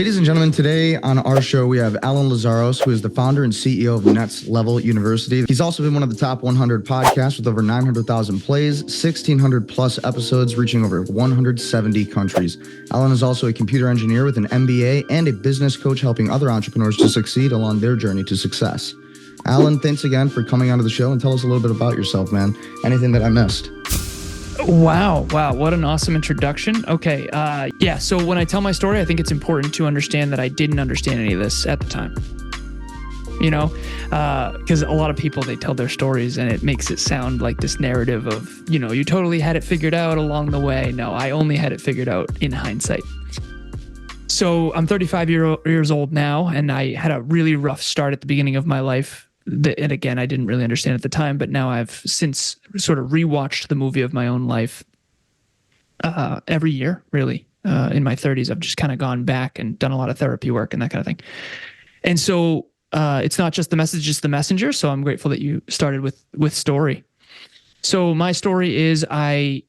Ladies and gentlemen, today on our show, we have Alan Lazaros, who is the founder and CEO of Next Level University. He's also been one of the top 100 podcasts with over 900,000 plays, 1,600 plus episodes, reaching over 170 countries. Alan is also a computer engineer with an MBA and a business coach, helping other entrepreneurs to succeed along their journey to success. Alan, thanks again for coming onto the show, and tell us a little bit about yourself, man. Anything that I missed? Wow. What an awesome introduction. Okay. So when I tell my story, I think it's important to understand that I didn't understand any of this at the time. Because a lot of people, they tell their stories and it makes it sound like this narrative of, you totally had it figured out along the way. No, I only had it figured out in hindsight. So I'm 35 years old now, and I had a really rough start at the beginning of my life. And again, I didn't really understand at the time, but now I've since sort of rewatched the movie of my own life every year, really. In my 30s, I've just kind of gone back and done a lot of therapy work and that kind of thing. And so it's not just the message, it's the messenger. So I'm grateful that you started with story. So my story is I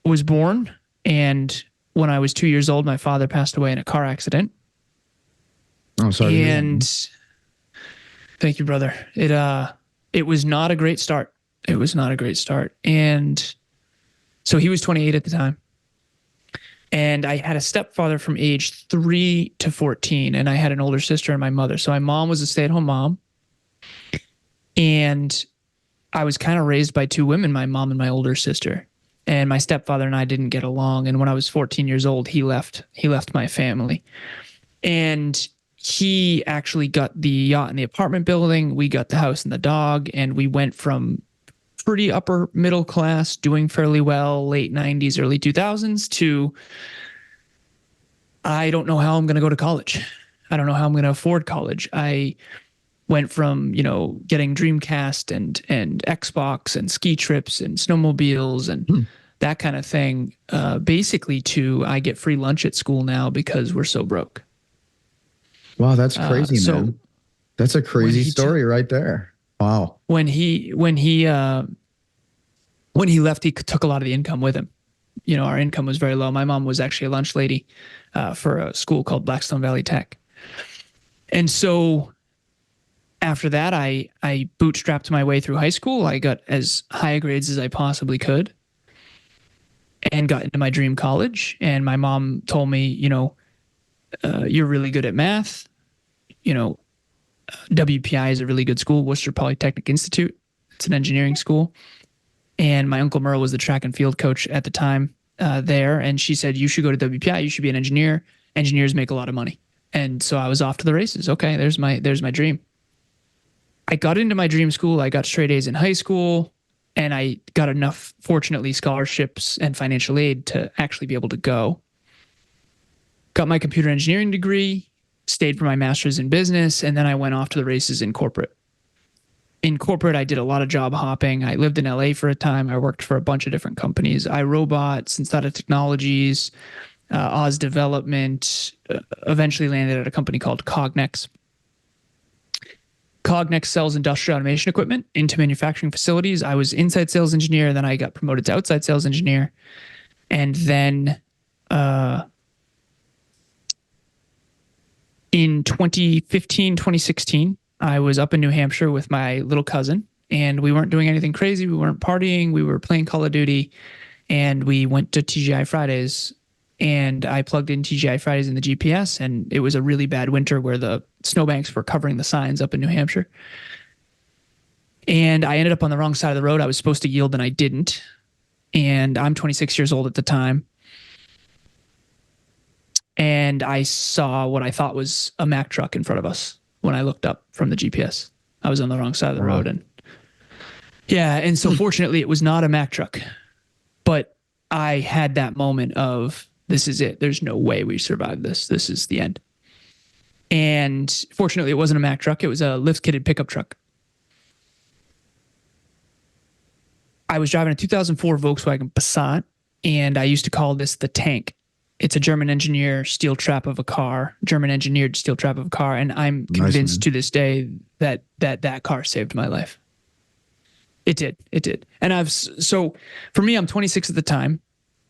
was born, and when I was 2 years old, my father passed away in a car accident. Oh, sorry. And thank you, brother. It was not a great start. It was not a great start. And so he was 28 at the time. And I had a stepfather from age 3 to 14, and I had an older sister and my mother. So my mom was a stay-at-home mom. And I was kind of raised by two women, my mom and my older sister. And my stepfather and I didn't get along. And when I was 14 years old, he left my family. And he actually got the yacht and the apartment building. We got the house and the dog, and we went from pretty upper middle class, doing fairly well, late 90s, early 2000s, to I don't know how I'm going to go to college. I don't know how I'm going to afford college. I went from, getting Dreamcast and Xbox and ski trips and snowmobiles and that kind of thing, basically to I get free lunch at school now because we're so broke. Wow, that's crazy, man. That's a crazy story right there. Wow. When he left, he took a lot of the income with him. Our income was very low. My mom was actually a lunch lady for a school called Blackstone Valley Tech. And so after that, I bootstrapped my way through high school. I got as high grades as I possibly could and got into my dream college. And my mom told me, you're really good at math. WPI is a really good school, Worcester Polytechnic Institute. It's an engineering school. And my Uncle Merle was the track and field coach at the time there. And she said, you should go to WPI. You should be an engineer. Engineers make a lot of money. And so I was off to the races. Okay, there's my dream. I got into my dream school. I got straight A's in high school. And I got enough, fortunately, scholarships and financial aid to actually be able to go. Got my computer engineering degree, stayed for my master's in business, and then I went off to the races in corporate. In corporate, I did a lot of job hopping. I lived in LA for a time. I worked for a bunch of different companies. iRobot, Sensata Technologies, Oz Development, eventually landed at a company called Cognex. Cognex sells industrial automation equipment into manufacturing facilities. I was inside sales engineer, then I got promoted to outside sales engineer. And then in 2015, 2016, I was up in New Hampshire with my little cousin, and we weren't doing anything crazy. We weren't partying. We were playing Call of Duty, and we went to TGI Fridays, and I plugged in TGI Fridays in the GPS, and it was a really bad winter where the snowbanks were covering the signs up in New Hampshire. And I ended up on the wrong side of the road. I was supposed to yield, and I didn't. And I'm 26 years old at the time. And I saw what I thought was a Mack truck in front of us when I looked up from the GPS. I was on the wrong side of the road. And so fortunately it was not a Mack truck, but I had that moment of, this is it. There's no way we survive this. This is the end. And fortunately it wasn't a Mack truck. It was a lift-kitted pickup truck. I was driving a 2004 Volkswagen Passat, and I used to call this the tank. It's a German engineered steel trap of a car, and I'm convinced to this day that car saved my life. It did. And so for me, I'm 26 at the time,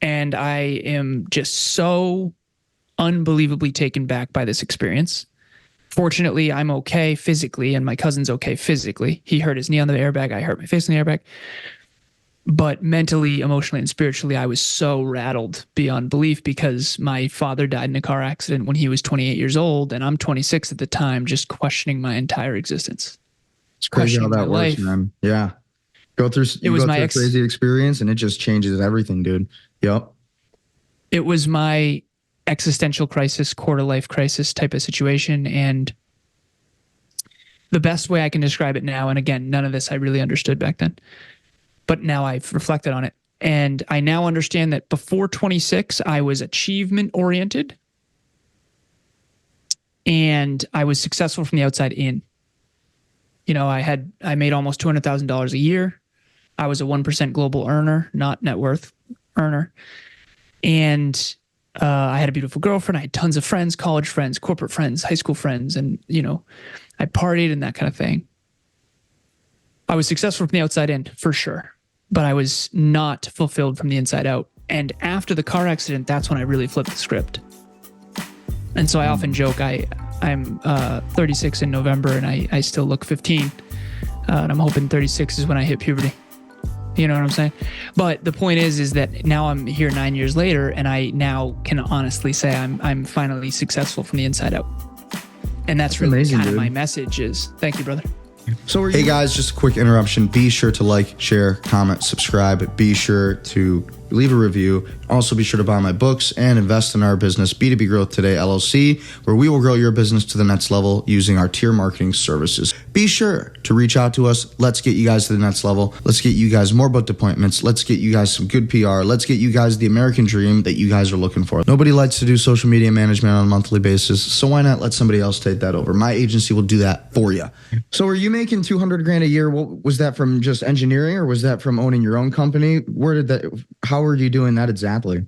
and I am just so unbelievably taken back by this experience. Fortunately, I'm okay physically, and my cousin's okay physically. He hurt his knee on the airbag. I hurt my face on the airbag. But mentally, emotionally, and spiritually, I was so rattled beyond belief because my father died in a car accident when he was 28 years old, and I'm 26 at the time, just questioning my entire existence. It's crazy how Questioning my that works, life. man. Yeah. You go through a crazy experience and it just changes everything, dude. Yep. It was my existential crisis, quarter life crisis type of situation. And the best way I can describe it now, and again, none of this I really understood back then, but now I've reflected on it. And I now understand that before 26, I was achievement oriented and I was successful from the outside in. You know, I made almost $200,000 a year. I was a 1% global earner, not net worth earner. And I had a beautiful girlfriend. I had tons of friends, college friends, corporate friends, high school friends. And, you know, I partied and that kind of thing. I was successful from the outside in for sure, but I was not fulfilled from the inside out. And after the car accident, that's when I really flipped the script. And so I often joke, I'm 36 in November and I still look 15. And I'm hoping 36 is when I hit puberty. You know what I'm saying? But the point is that now I'm here 9 years later, and I now can honestly say I'm finally successful from the inside out. And that's really amazing, kind of my message is. Thank you, brother. So hey guys, just a quick interruption. Be sure to like, share, comment, subscribe. Be sure to leave a review. Also be sure to buy my books and invest in our business, B2B Growth Today LLC, where we will grow your business to the next level using our tier marketing services. Be sure to reach out to us. Let's get you guys to the next level. Let's get you guys more booked appointments. Let's get you guys some good PR. Let's get you guys the American dream that you guys are looking for. Nobody likes to do social media management on a monthly basis, so why not let somebody else take that over? My agency will do that for you. So are you making 200 grand a year? What was that from, just engineering, or was that from owning your own company? How are you doing that exactly?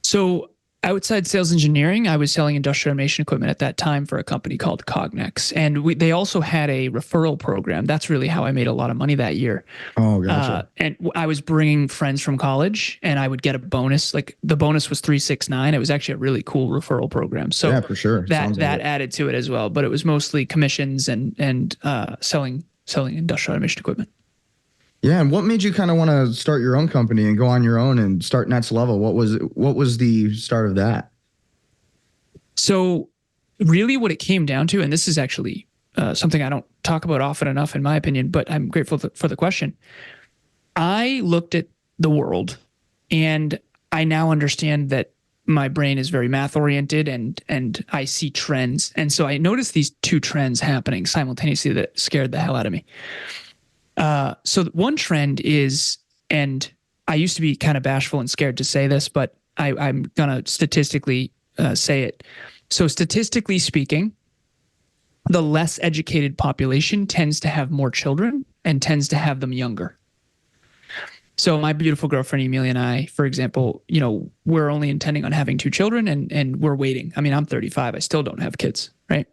So outside sales engineering, I was selling industrial automation equipment at that time for a company called Cognex. And they also had a referral program. That's really how I made a lot of money that year. Oh, gotcha. And I was bringing friends from college and I would get a bonus. Like the bonus was 369. It was actually a really cool referral program. So yeah, for sure. That added to it as well. But it was mostly commissions and selling industrial automation equipment. Yeah, and what made you kind of want to start your own company and go on your own and start Next Level? What was the start of that? So really what it came down to, and this is actually something I don't talk about often enough in my opinion, but I'm grateful for the question. I looked at the world and I now understand that my brain is very math oriented and I see trends. And so I noticed these two trends happening simultaneously that scared the hell out of me. So one trend is, and I used to be kind of bashful and scared to say this, but I'm going to statistically say it. So statistically speaking, the less educated population tends to have more children and tends to have them younger. So my beautiful girlfriend, Emilia, and I, for example, you know, we're only intending on having 2 children and we're waiting. I mean, I'm 35. I still don't have kids, right?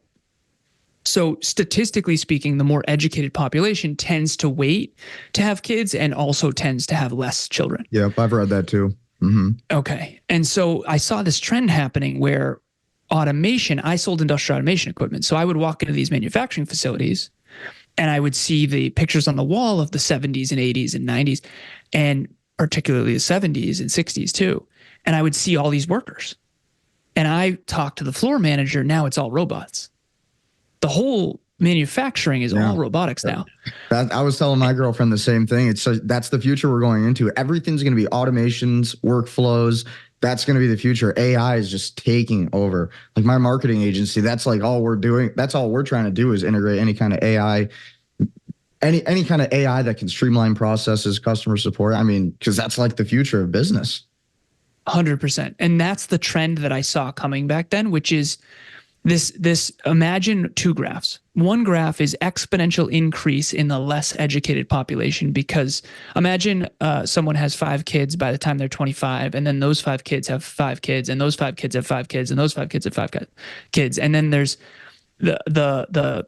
So statistically speaking, the more educated population tends to wait to have kids and also tends to have less children. Yeah, I've read that too. Mm-hmm. Okay. And so I saw this trend happening where automation, I sold industrial automation equipment. So I would walk into these manufacturing facilities and I would see the pictures on the wall of the 70s and 80s and 90s, and particularly the 70s and 60s too. And I would see all these workers. And I talked to the floor manager, now it's all robots. The whole manufacturing is all robotics now. I was telling my girlfriend the same thing. That's the future we're going into. Everything's going to be automations, workflows. That's going to be the future. AI is just taking over. Like my marketing agency, that's like all we're doing. That's all we're trying to do is integrate any kind of AI, any kind of AI that can streamline processes, customer support. I mean, because that's like the future of business. 100%. And that's the trend that I saw coming back then, which is this imagine 2 graphs. One graph is exponential increase in the less educated population, because imagine someone has 5 kids by the time they're 25, and then those 5 kids have 5 kids, and those 5 kids have 5 kids, and those 5 kids have 5 kids. And then there's the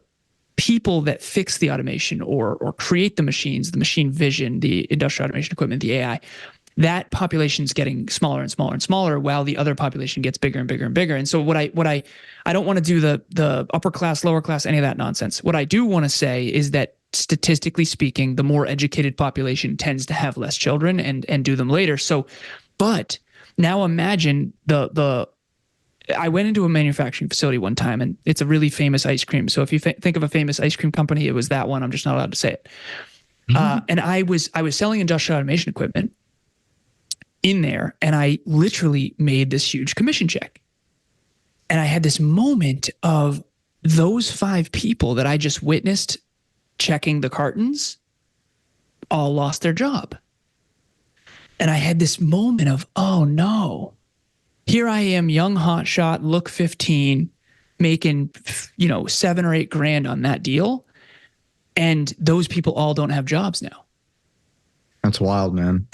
people that fix the automation or create the machines, the machine vision, the industrial automation equipment, the AI. that population is getting smaller and smaller and smaller, while the other population gets bigger and bigger and bigger. And so I don't want to do the upper class, lower class, any of that nonsense. What I do want to say is that statistically speaking, the more educated population tends to have less children and do them later. So, but now imagine I went into a manufacturing facility one time, and it's a really famous ice cream. So if you think of a famous ice cream company, it was that one. I'm just not allowed to say it. And I was selling industrial automation equipment in there, and I literally made this huge commission check. And I had this moment of those 5 people that I just witnessed checking the cartons all lost their job. And I had this moment of, oh no, here I am, young hotshot, look 15, making, $7 or $8 grand on that deal. And those people all don't have jobs now. That's wild, man.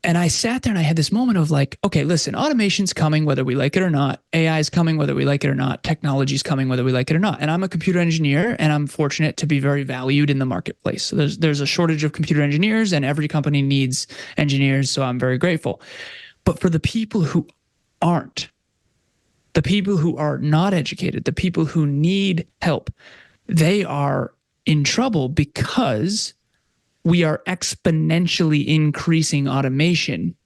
And I sat there and I had this moment of like, okay, listen, automation's coming whether we like it or not. AI is coming whether we like it or not. Technology's coming whether we like it or not. And I'm a computer engineer, and I'm fortunate to be very valued in the marketplace. So there's a shortage of computer engineers, and every company needs engineers, so I'm very grateful. But for the people who aren't, the people who are not educated, the people who need help, they are in trouble because we are exponentially increasing automation,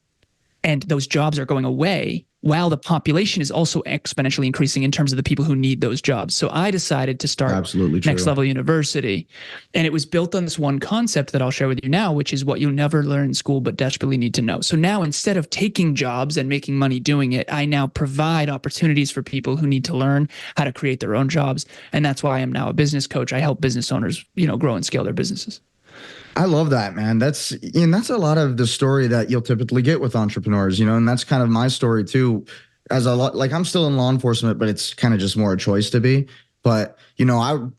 and those jobs are going away while the population is also exponentially increasing in terms of the people who need those jobs. So I decided to start Next Level University, and it was built on this one concept that I'll share with you now, which is what you never learn in school but desperately need to know. So now, instead of taking jobs and making money doing it, I now provide opportunities for people who need to learn how to create their own jobs. And that's why I'm now a business coach. I help business owners, grow and scale their businesses. I love that, man. That's a lot of the story that you'll typically get with entrepreneurs, and that's kind of my story too. I'm still in law enforcement, but it's kind of just more a choice to be. But, I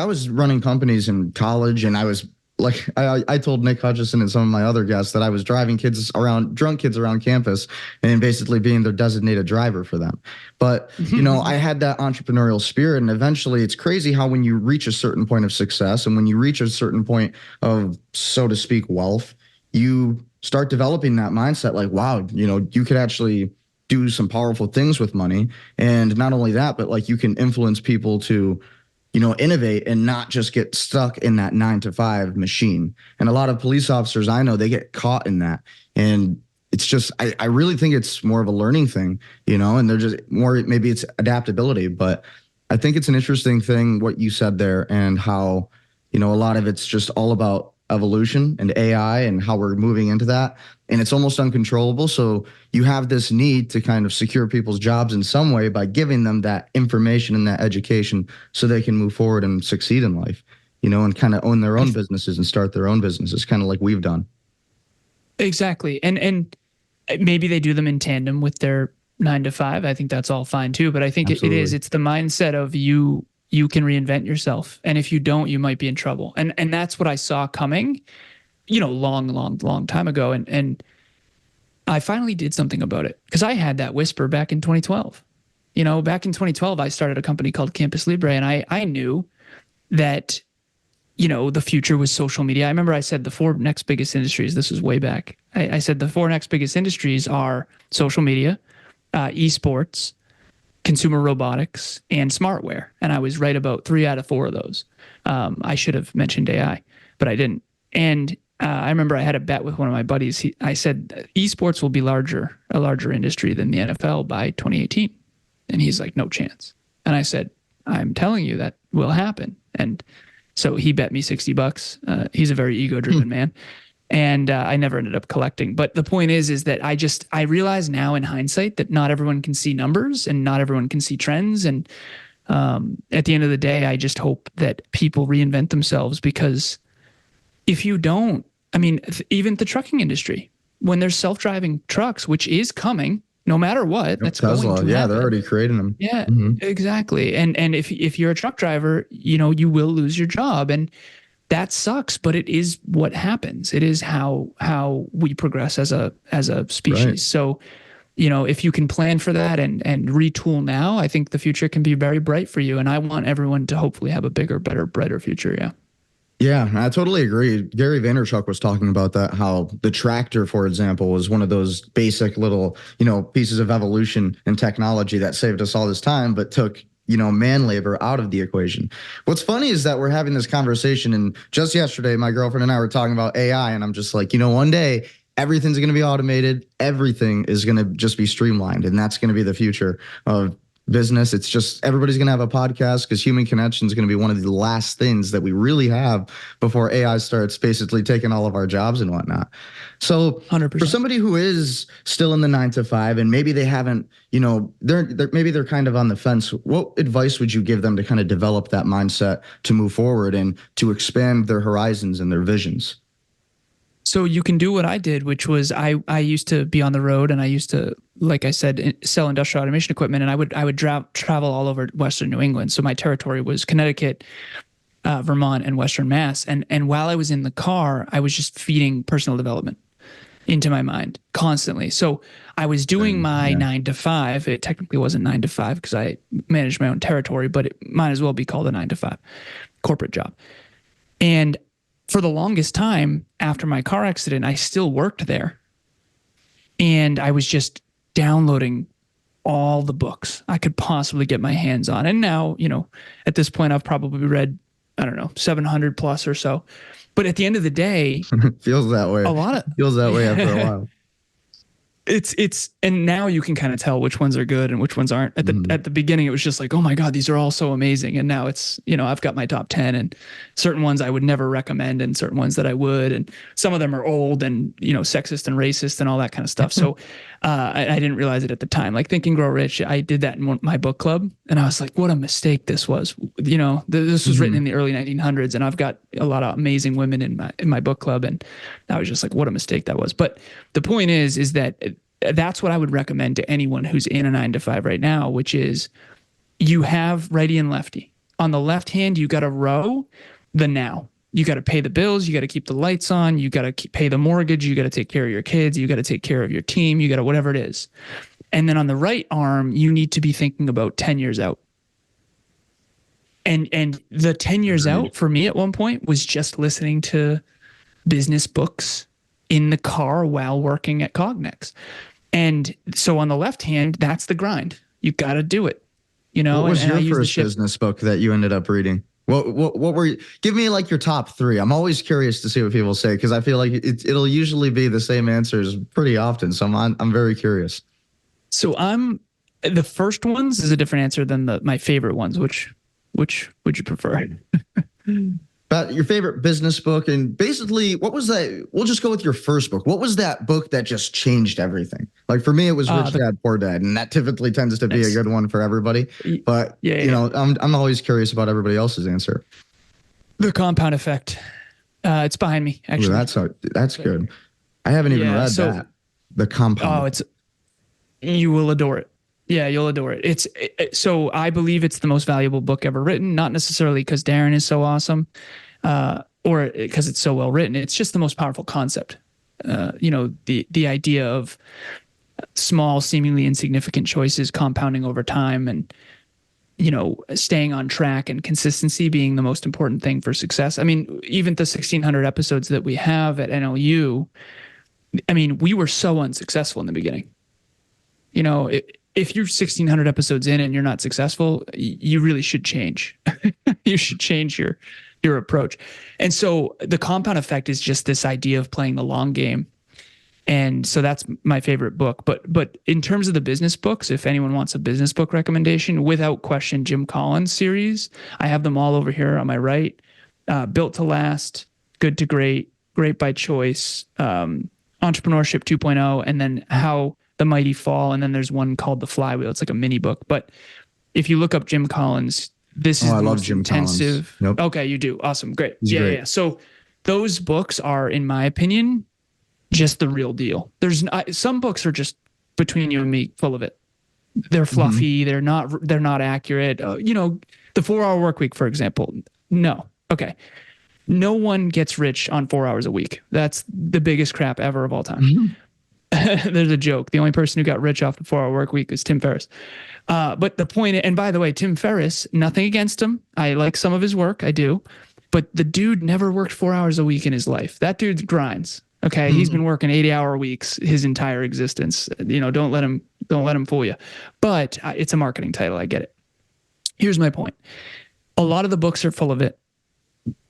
was running companies in college, and I was like, I told Nick Hutchison and some of my other guests that I was driving drunk kids around campus and basically being their designated driver for them. But, I had that entrepreneurial spirit, and eventually it's crazy how when you reach a certain point of success and when you reach a certain point of, so to speak, wealth, you start developing that mindset like, wow, you could actually do some powerful things with money. And not only that, but like you can influence people to innovate and not just get stuck in that 9-to-5 machine. And a lot of police officers I know, they get caught in that. And it's just, I really think it's more of a learning thing, and they're just more, maybe it's adaptability, but I think it's an interesting thing what you said there, and how, a lot of it's just all about evolution and AI and how we're moving into that. And it's almost uncontrollable. So you have this need to kind of secure people's jobs in some way by giving them that information and that education so they can move forward and succeed in life, and kind of own their own businesses and start their own businesses, kind of like we've done. Exactly. And maybe they do them in tandem with their 9-to-5. I think that's all fine too. But I think it's the mindset of you can reinvent yourself. And if you don't, you might be in trouble. And that's what I saw coming, long time ago. And I finally did something about it, because I had that whisper back in 2012. Back in 2012, I started a company called Campus Libre, and I knew that, the future was social media. I remember I said the 4 next biggest industries, this was way back. I said the 4 next biggest industries are social media, esports, consumer robotics, and smartware. And I was right about 3 out of 4 of those. I should have mentioned AI, but I didn't. And I remember I had a bet with one of my buddies. I said, esports will be a larger industry than the NFL by 2018. And he's like, no chance. And I said, I'm telling you that will happen. And so he bet me $60. He's a very ego-driven man. And I never ended up collecting. But the point is that I realize now in hindsight that not everyone can see numbers and not everyone can see trends. And at the end of the day, I just hope that people reinvent themselves, because if you don't, even the trucking industry, when there's self-driving trucks, which is coming, no matter what, that's Tesla, going to happen. They're already creating them. Yeah, exactly. And if you're a truck driver, you will lose your job, and that sucks. But it is what happens. It is how we progress as a species. Right. So, if you can plan for that and retool now, I think the future can be very bright for you. And I want everyone to hopefully have a bigger, better, brighter future. Yeah. Yeah, I totally agree. Gary Vaynerchuk was talking about that, how the tractor, for example, was one of those basic little, pieces of evolution and technology that saved us all this time, but took, man labor out of the equation. What's funny is that we're having this conversation, and just yesterday, my girlfriend and I were talking about AI, and I'm just like, one day everything's going to be automated, everything is going to just be streamlined, and that's going to be the future of business. It's just everybody's going to have a podcast because human connection is going to be one of the last things that we really have before AI starts basically taking all of our jobs and whatnot. So, 100%. for somebody who is still in the 9 to 5 and maybe they haven't, they're kind of on the fence, what advice would you give them to kind of develop that mindset to move forward and to expand their horizons and their visions? So you can do what I did, which was I used to be on the road, and I used to, like I said, sell industrial automation equipment, and I would travel all over Western New England. So my territory was Connecticut, Vermont, and Western Mass. And while I was in the car, I was just feeding personal development into my mind constantly. So I was doing my 9 to 5. It technically wasn't 9 to 5 because I managed my own territory, but it might as well be called a 9 to 5 corporate job. And for the longest time after my car accident, I still worked there. And I was just downloading all the books I could possibly get my hands on. And now, at this point, I've probably read, 700 plus or so. But at the end of the day, feels that way. Feels that way after a while. And now you can kind of tell which ones are good and which ones aren't. At the beginning, it was just like, oh my God, these are all so amazing. And now it's, I've got my top 10, and certain ones I would never recommend and certain ones that I would. And some of them are old and, sexist and racist and all that kind of stuff. So I didn't realize it at the time. Like Think and Grow Rich, I did that in my book club. And I was like, what a mistake this was. This was written in the early 1900s, and I've got a lot of amazing women in my book club. And I was just like, what a mistake that was. But the point is that that's what I would recommend to anyone who's in a 9 to 5 right now, which is you have righty and lefty. On the left hand, you got to row the now. You got to pay the bills. You got to keep the lights on. You got to pay the mortgage. You got to take care of your kids. You got to take care of your team. You got to whatever it is. And then on the right arm, you need to be thinking about 10 years out. And the 10 years out for me at one point was just listening to business books in the car while working at Cognex. And so on the left hand, that's the grind. You got to do it. What was your first business book that you ended up reading? What were you? Give me like your top 3. I'm always curious to see what people say because I feel like it'll usually be the same answers pretty often. So I'm very curious. So the first ones is a different answer than my favorite ones. Which would you prefer? About your favorite business book, and basically, what was that? We'll just go with your first book. What was that book that just changed everything? Like for me, it was Rich Dad Poor Dad, and that typically tends to be a good one for everybody. But I'm always curious about everybody else's answer. The Compound Effect. It's behind me, actually. Ooh, that's good. I haven't even read that. The Compound. You will adore it. Yeah, you'll adore it. So I believe it's the most valuable book ever written, not necessarily because Darren is so awesome or because it's so well written. It's just the most powerful concept. The idea of small, seemingly insignificant choices compounding over time and, staying on track and consistency being the most important thing for success. I mean, even the 1,600 episodes that we have at NLU, we were so unsuccessful in the beginning. If you're 1,600 episodes in and you're not successful, you really should change. You should change your approach. And so the Compound Effect is just this idea of playing the long game. And so that's my favorite book. But in terms of the business books, if anyone wants a business book recommendation, without question, Jim Collins series. I have them all over here on my right. Built to Last, Good to Great, Great by Choice, Entrepreneurship 2.0, and then How the Mighty Fall, and then there's one called The Flywheel. It's like a mini book. But if you look up Jim Collins, this is the most intensive. Nope. Okay, you do. Awesome. Great. He's great. Yeah. So those books are, in my opinion, just the real deal. There's some books are just between you and me full of it. They're fluffy. They're not accurate. The 4-Hour Workweek, for example. No. Okay. No one gets rich on 4 hours a week. That's the biggest crap ever of all time. There's a joke. The only person who got rich off the 4-Hour Workweek is Tim Ferriss. But the point, and by the way, Tim Ferriss, nothing against him. I like some of his work. I do. but the dude never worked 4 hours a week in his life. That dude grinds. Okay. He's been working 80-hour weeks his entire existence. Don't let him fool you. But it's a marketing title. I get it. Here's my point. A lot of the books are full of it.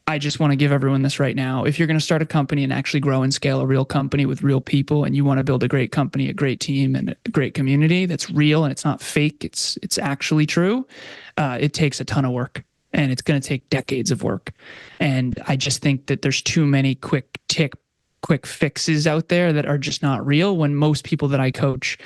I just want to give everyone this right now. If you're going to start a company and actually grow and scale a real company with real people, and you want to build a great company, a great team, and a great community that's real and it's not fake, it's actually true, it takes a ton of work, and it's going to take decades of work. And I just think that there's too many quick fixes out there that are just not real, when most people that I coach,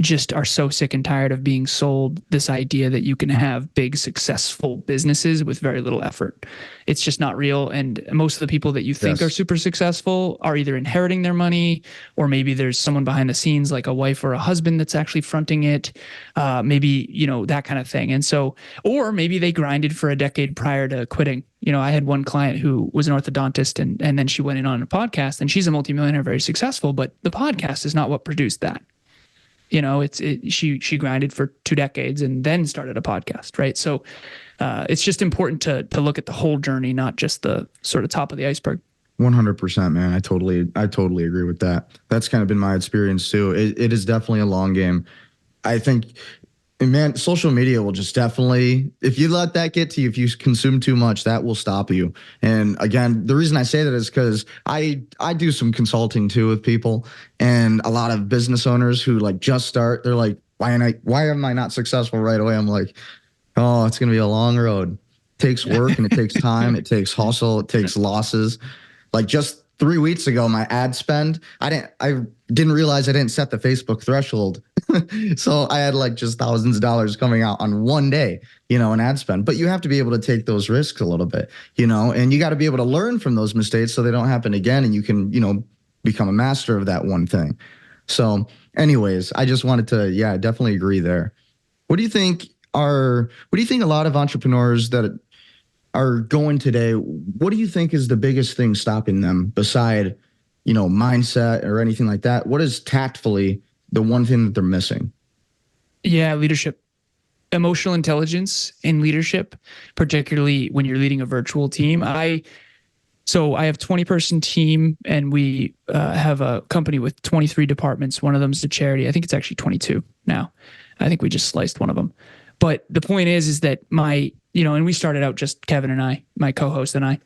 just are so sick and tired of being sold this idea that you can have big, successful businesses with very little effort. It's just not real. And most of the people that you think are super successful are either inheriting their money, or maybe there's someone behind the scenes, like a wife or a husband, that's actually fronting it. Maybe, that kind of thing. And so, or maybe they grinded for a decade prior to quitting. I had one client who was an orthodontist, and then she went in on a podcast, and she's a multimillionaire, very successful, but the podcast is not what produced that. She grinded for 2 decades and then started a podcast, right? So it's just important to look at the whole journey, not just the sort of top of the iceberg. 100%, man. I totally agree with that. That's kind of been my experience too. It is definitely a long game. I think, man, social media will just definitely, if you let that get to you, if you consume too much, that will stop you. And again, the reason I say that is because I do some consulting too with people, and a lot of business owners who like just start, they're like, why am I not successful right away? I'm like, oh, it's going to be a long road. It takes work and it takes time. It takes hustle. It takes losses. Like just 3 weeks ago, my ad spend, I didn't realize I didn't set the Facebook threshold. So I had like just thousands of dollars coming out on one day, an ad spend. But you have to be able to take those risks a little bit, and you got to be able to learn from those mistakes so they don't happen again. And you can, become a master of that one thing. So anyways, I just wanted to, definitely agree there. What do you think a lot of entrepreneurs that are going today, what do you think is the biggest thing stopping them beside, mindset or anything like that? What is tactfully the one thing that they're missing? Yeah, leadership, emotional intelligence in leadership, particularly when you're leading a virtual team. So I have 20-person team, and we have a company with 23 departments. One of them is a charity. I think it's actually 22 now. I think we just sliced one of them. But the point is that and we started out just Kevin and I, my co-host and I,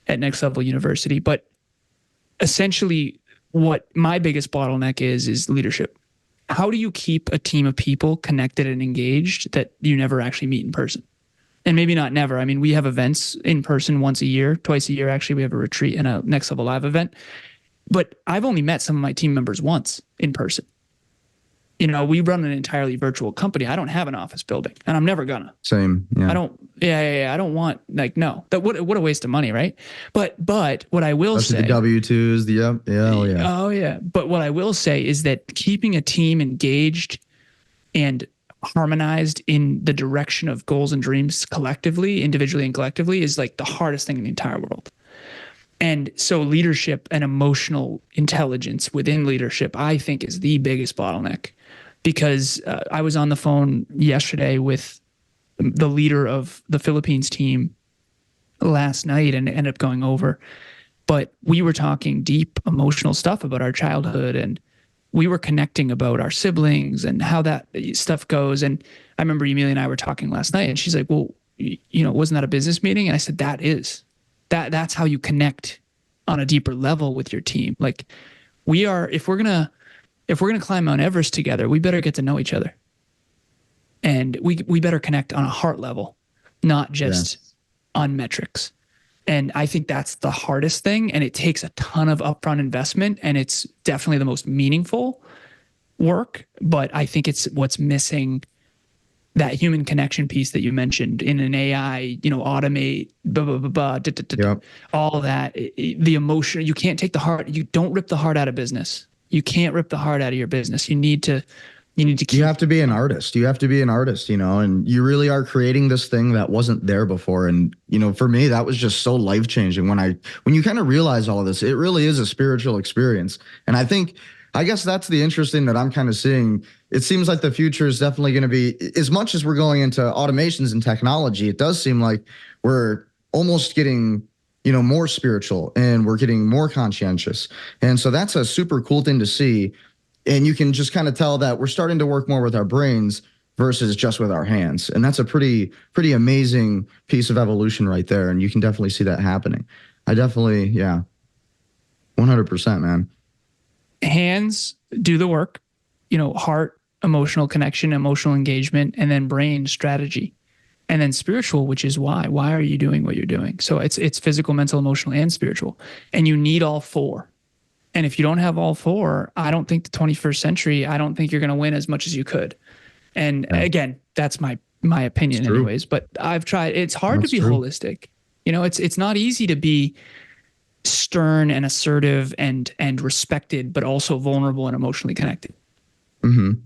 at Next Level University. But essentially, what my biggest bottleneck is leadership. How do you keep a team of people connected and engaged that you never actually meet in person? And maybe not never. I mean, we have events in person twice a year. Actually, we have a retreat and a Next Level Live event. But I've only met some of my team members once in person. We run an entirely virtual company. I don't have an office building, and I'm never gonna. Same. Yeah. I don't. Yeah. I don't want, no. That what a waste of money, right? But what I will say, the W-2s, Oh yeah. But what I will say is that keeping a team engaged and harmonized in the direction of goals and dreams collectively, individually and collectively, is like the hardest thing in the entire world. And so leadership and emotional intelligence within leadership, I think, is the biggest bottleneck. Because I was on the phone yesterday with the leader of the Philippines team last night and ended up going over. But we were talking deep emotional stuff about our childhood, and we were connecting about our siblings and how that stuff goes. And I remember Emilia and I were talking last night, and she's like, well, wasn't that a business meeting? And I said, that's how you connect on a deeper level with your team. Like, if we're gonna climb Mount Everest together, we better get to know each other, and we better connect on a heart level, not just on metrics. And I think that's the hardest thing, and it takes a ton of upfront investment, and it's definitely the most meaningful work. But I think it's what's missing, that human connection piece that you mentioned in an AI, automate, all that, the emotion. You can't take the heart. You don't rip the heart out of business. You can't rip the heart out of your business. You need to keep. You have to be an artist. And you really are creating this thing that wasn't there before. And, for me, that was just so life-changing when you kind of realize all of this. It really is a spiritual experience. And I guess that's the interesting that I'm kind of seeing. It seems like the future is definitely going to be, as much as we're going into automations and technology, it does seem like we're almost getting, more spiritual, and we're getting more conscientious. And so that's a super cool thing to see. And you can just kind of tell that we're starting to work more with our brains versus just with our hands. And that's a pretty amazing piece of evolution right there. And you can definitely see that happening. I definitely, yeah, 100%, man. Hands do the work, heart, emotional connection, emotional engagement, and then brain strategy. And then spiritual, which is why. Why are you doing what you're doing? So it's physical, mental, emotional, and spiritual. And you need all four. And if you don't have all four, I don't think the 21st century, I don't think you're going to win as much as you could. And again, that's my opinion anyways, but I've tried. It's hard to be holistic. It's not easy to be stern and assertive and respected, but also vulnerable and emotionally connected. Mm-hmm.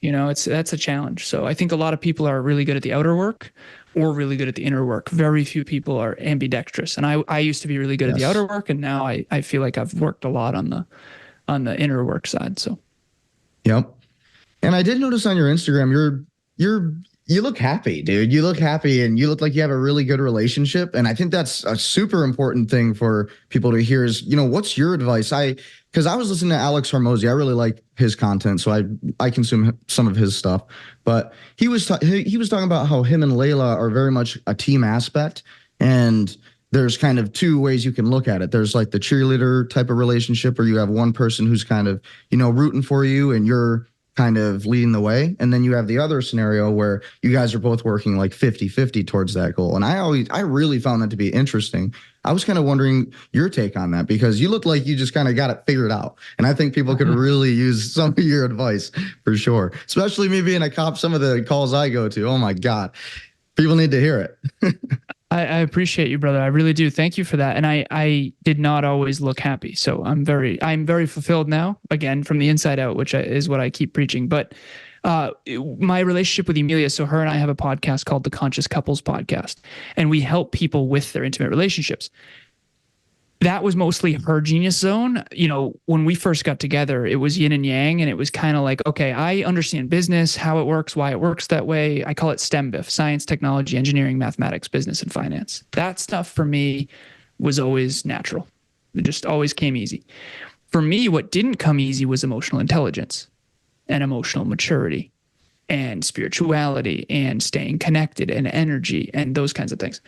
That's a challenge. So I think a lot of people are really good at the outer work or really good at the inner work. Very few people are ambidextrous. And I used to be really good at the outer work, and now I feel like I've worked a lot on the inner work side. So yep. And I did notice on your Instagram, you look happy, dude. You look happy, and you look like you have a really good relationship. And I think that's a super important thing for people to hear is, what's your advice? Because I was listening to Alex Hormozy. I really like his content, so I consume some of his stuff. But he was talking about how him and Layla are very much a team aspect, and there's kind of two ways you can look at it. There's like the cheerleader type of relationship where you have one person who's kind of, rooting for you and you're kind of leading the way. And then you have the other scenario where you guys are both working like 50-50 towards that goal. And I really found that to be interesting. I was kind of wondering your take on that, because you look like you just kind of got it figured out. And I think people could really use some of your advice for sure, especially me being a cop. Some of the calls I go to, oh my God, people need to hear it. I appreciate you, brother. I really do. Thank you for that. And I did not always look happy. So I'm very fulfilled now, again, from the inside out, which is what I keep preaching. But my relationship with Emilia, so her and I have a podcast called the Conscious Couples Podcast, and we help people with their intimate relationships. That was mostly her genius zone. When we first got together, it was yin and yang, and it was kind of like, okay, I understand business, how it works, why it works that way. I call it STEMBIF: science, technology, engineering, mathematics, business, and finance. That stuff for me was always natural. It just always came easy. For me, what didn't come easy was emotional intelligence and emotional maturity and spirituality and staying connected and energy and those kinds of things.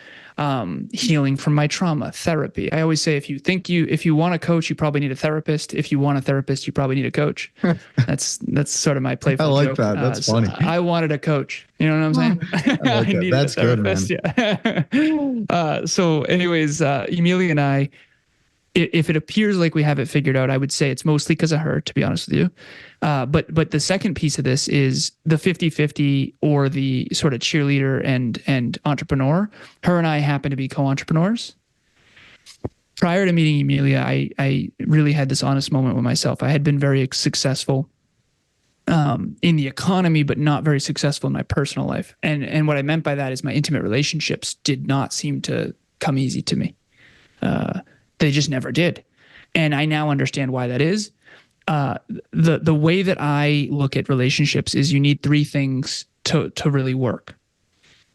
Healing from my trauma, therapy. I always say, if you want a coach, you probably need a therapist. If you want a therapist, you probably need a coach. That's sort of my playful I like joke. that. That's funny. So I wanted a coach. You know what I'm saying? I like that. That's good, man. Yeah. So anyways, Emilia and I, if it appears like we have it figured out, I would say it's mostly because of her, to be honest with you. But the second piece of this is the 50-50, or the sort of cheerleader and entrepreneur. Her and I happen to be co-entrepreneurs. Prior to meeting Emilia, I really had this honest moment with myself. I had been very successful in the economy, but not very successful in my personal life. And what I meant by that is my intimate relationships did not seem to come easy to me. They just never did. And I now understand why that is. The way that I look at relationships is you need three things to really work.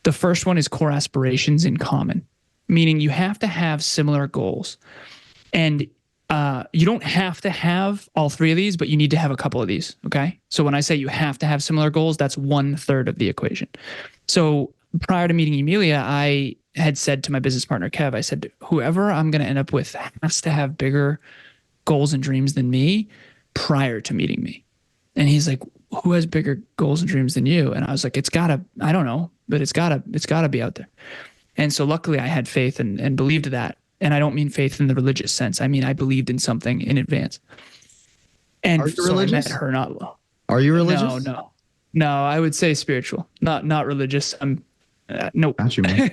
The first one is core aspirations in common, meaning you have to have similar goals. And you don't have to have all three of these, but you need to have a couple of these, okay? So when I say you have to have similar goals, that's 1/3 of the equation. So prior to meeting Emilia, I had said to my business partner, Kev, I said, whoever I'm going to end up with has to have bigger goals and dreams than me prior to meeting me. And he's like, who has bigger goals and dreams than you? And I was like, I don't know, but it's gotta be out there. And so luckily I had faith and believed that. And I don't mean faith in the religious sense. I mean, I believed in something in advance. And Are you so religious? I met her not. Are you religious? No, I would say spiritual, not religious. I'm nope. Got you, man.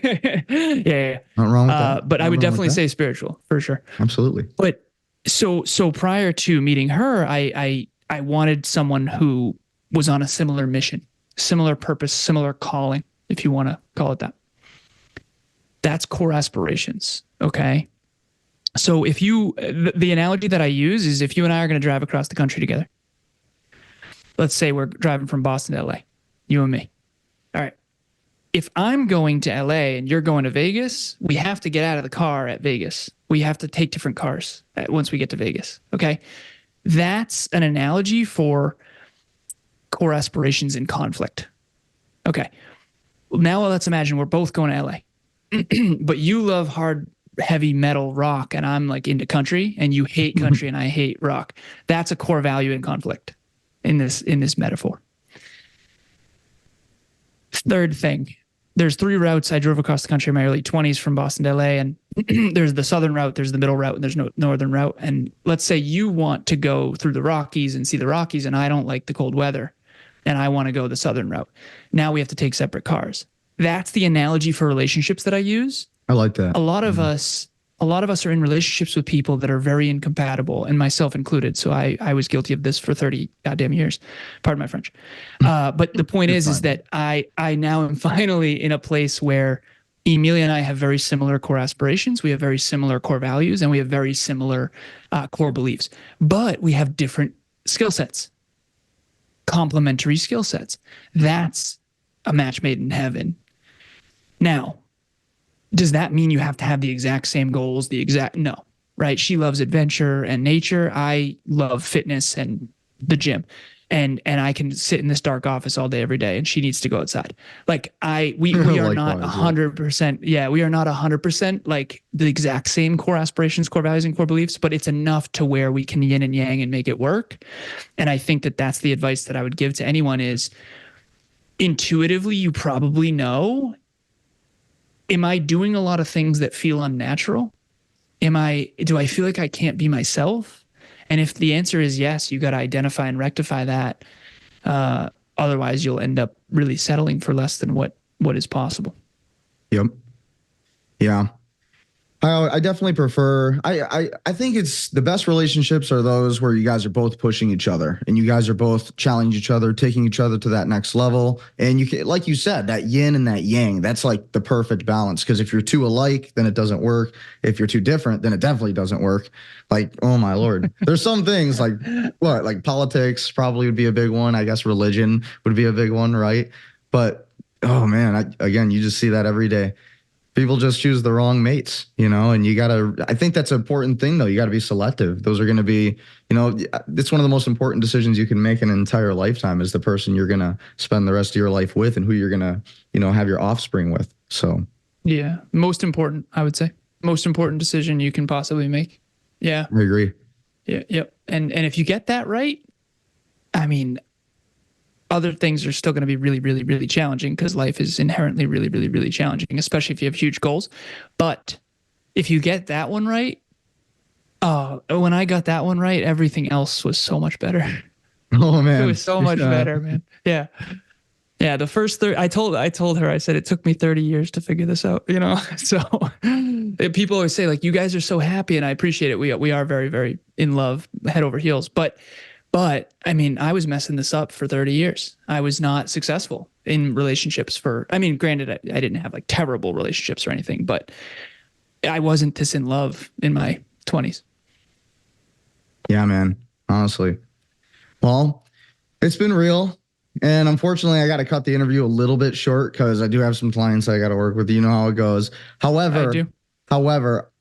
Yeah. Not wrong with that. But I would definitely say spiritual for sure. Absolutely. But so prior to meeting her, I wanted someone who was on a similar mission, similar purpose, similar calling, if you want to call it that. That's core aspirations. Okay. So the analogy that I use is, if you and I are going to drive across the country together, let's say we're driving from Boston to LA, you and me. All right. if I'm going to LA and you're going to Vegas, we have to get out of the car at Vegas. We have to take different cars once we get to Vegas. Okay. That's an analogy for core aspirations in conflict. Okay. Well, now let's imagine we're both going to LA, but you love hard, heavy metal rock and I'm like into country, and you hate country and I hate rock. That's a core value in conflict in this metaphor. Third thing, there's 3 routes. I drove across the country in my early 20s from Boston to LA, and there's the southern route, there's the middle route, and there's no northern route. And let's say you want to go through the Rockies and see the Rockies, and I don't like the cold weather, and I want to go the southern route. Now we have to take separate cars. That's the analogy for relationships that I use. I like that. A lot of us are in relationships with people that are very incompatible, and myself included. So I was guilty of this for 30 goddamn years. Pardon my French. But the point is that I now am finally in a place where Emilia and I have very similar core aspirations. We have very similar core values, and we have very similar core beliefs, but we have different skill sets, complementary skill sets. That's a match made in heaven. Now, does that mean you have to have the exact same goals? No, right? She loves adventure and nature. I love fitness and the gym. And I can sit in this dark office all day, every day, and she needs to go outside. Like we are not 100%. Yeah, we are not 100% like the exact same core aspirations, core values, and core beliefs, but it's enough to where we can yin and yang and make it work. And I think that that's the advice that I would give to anyone is intuitively, you probably know, am I doing a lot of things that feel unnatural? Do I feel like I can't be myself? And if the answer is yes, you got to identify and rectify that. Otherwise, you'll end up really settling for less than what is possible. Yep. Yeah. I definitely prefer, I think it's the best relationships are those where you guys are both pushing each other and you guys are both challenging each other, taking each other to that next level. And you can, like you said, that yin and that yang, that's like the perfect balance. Because if you're too alike, then it doesn't work. If you're too different, then it definitely doesn't work. Like, oh my Lord, there's some things like like politics probably would be a big one. I guess religion would be a big one, right? But oh man, again, you just see that every day. People just choose the wrong mates, and I think that's an important thing though. You got to be selective. Those are going to be, it's one of the most important decisions you can make in an entire lifetime is the person you're going to spend the rest of your life with and who you're going to, have your offspring with. So. Yeah. Most important, I would say. Most important decision you can possibly make. Yeah. I agree. Yeah. Yep. And if you get that right, I mean, other things are still going to be really, really, really challenging because life is inherently really, really, really challenging, especially if you have huge goals. But if you get that one right, when I got that one right, everything else was so much better. Oh man, it was so much better, man. Yeah. Yeah. The first I told her, I said, it took me 30 years to figure this out, so people always say like, you guys are so happy and I appreciate it. We are very, very in love, head over heels, but I mean, I was messing this up for 30 years. I was not successful in relationships granted, I didn't have like terrible relationships or anything, but I wasn't this in love in my 20s. Yeah, man. Honestly. Well, it's been real. And unfortunately, I got to cut the interview a little bit short because I do have some clients I got to work with. You know how it goes. However,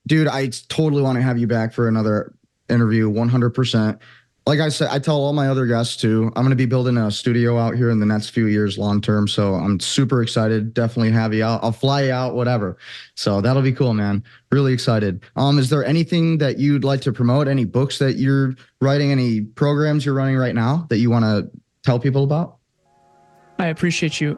dude, I totally want to have you back for another interview, 100%. Like I said, I tell all my other guests too, I'm going to be building a studio out here in the next few years, long term. So I'm super excited. Definitely have you out. I'll fly you out, whatever. So that'll be cool, man. Really excited. Is there anything that you'd like to promote? Any books that you're writing? Any programs you're running right now that you want to tell people about? I appreciate you.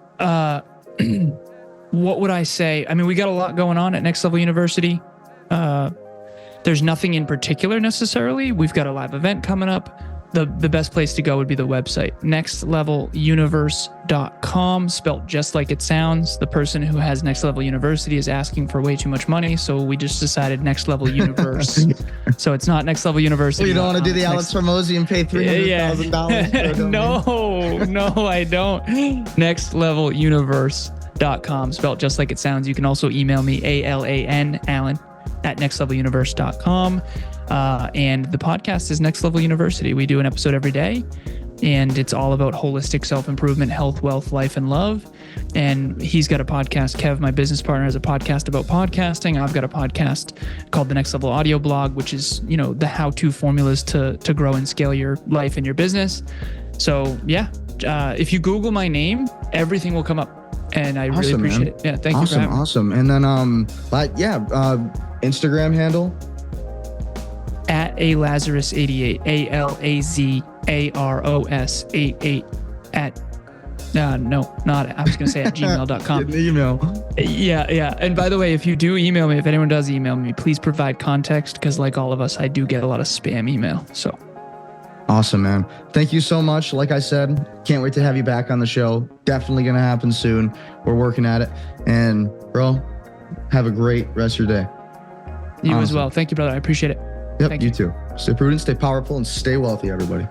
What would I say? I mean, we got a lot going on at Next Level University. There's nothing in particular necessarily. We've got a live event coming up. The best place to go would be the website, nextleveluniverse.com, spelled just like it sounds. The person who has Next Level University is asking for way too much money, so we just decided Next Level Universe. So it's not Next Level University. Well, you don't want to do the Alex Hormozi and pay $300,000? No, I don't. Nextleveluniverse.com, spelled just like it sounds. You can also email me, Alan at nextleveluniverse.com. And the podcast is Next Level University. We do an episode every day. and it's all about holistic self-improvement, health, wealth, life, and love. And he's got a podcast. Kev, my business partner, has a podcast about podcasting. I've got a podcast called The Next Level Audio Blog, which is, the how-to formulas to grow and scale your life and your business. So yeah, if you Google my name, everything will come up. And I really appreciate it. Yeah, thank you for having me. Awesome. And then, Instagram handle? At Lazaros88, ALAZAROS 88 at, no, not, I was going to say at gmail.com. Email. Yeah. And by the way, if you do email me, if anyone does email me, please provide context, because like all of us, I do get a lot of spam email. So. Awesome, man. Thank you so much. Like I said, can't wait to have you back on the show. Definitely going to happen soon. We're working at it. And bro, have a great rest of your day. You as well. Thank you, brother. I appreciate it. Yep, Thank you too. Stay prudent, stay powerful, and stay wealthy, everybody.